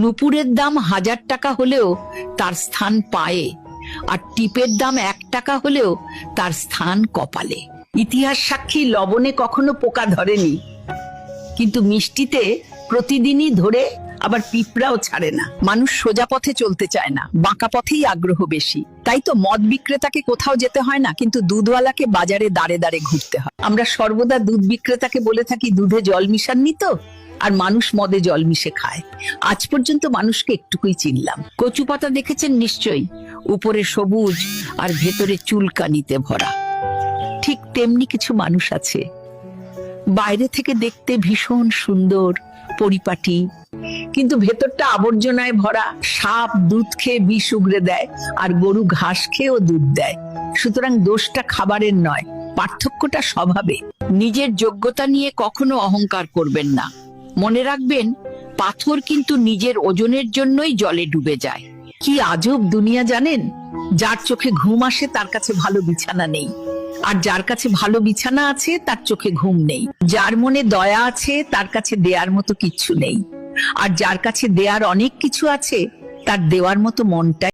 নুপুরের দাম 1000 টাকা হলেও তার স্থান পায়ে, আর টিপের দাম 1 টাকা হলেও তার স্থান কপালে। ইতিহাস সাক্ষী লবণে কখনো পোকা ধরেনি, কিন্তু মিষ্টিতে প্রতিদিনই ধরে, আবার পিঁপড়াও ছাড়ে না। মানুষ সোজা পথে চলতে চায় না, বাঁকা পথেই আগ্রহ বেশি। তাই তো মদ বিক্রেতাকে কোথাও যেতে হয় না, কিন্তু দুধওয়ালাকে বাজারে দাঁড়ে দাঁড়ে ঘুরতে হয়। আমরা সর্বদা দুধ বিক্রেতাকে বলে থাকি দুধে জল মিশাননি তো, আর মানুষ মদে জল মিশে খায়। আজ পর্যন্ত মানুষকে একটুকুই চিনলাম। কচু পাতা দেখেছেন নিশ্চয়ই, উপরে সবুজ আর ভেতরে চুলকানিতে ভরা। ঠিক তেমনি কিছু মানুষ আছে, বাইরে থেকে দেখতে ভীষণ সুন্দর, পরিপাটি, কিন্তু ভেতরটা আবর্জনায় ভরা। সাপ দুধ খেয়ে বিষ উগরে দেয়, আর গরু ঘাস খেয়েও দুধ দেয়। সুতরাং দোষটা খাবারের নয়, পার্থক্যটা স্বভাবে। নিজের যোগ্যতা নিয়ে কখনো অহংকার করবেন না। মনে রাখবেন, পাথর কিন্তু নিজের ওজনের জন্যই জলে ডুবে যায়। কি আজব দুনিয়া জানেন! যার চোখে ঘুম আসে তার কাছে ভালো বিছানা নেই, আর যার কাছে ভালো বিছানা আছে তার চোখে ঘুম নেই। যার মনে দয়া আছে তার কাছে দেয়ার মতো কিচ্ছু নেই, আর যার কাছে দেয়ার অনেক কিছু আছে তার দেওয়ার মতো মনটাই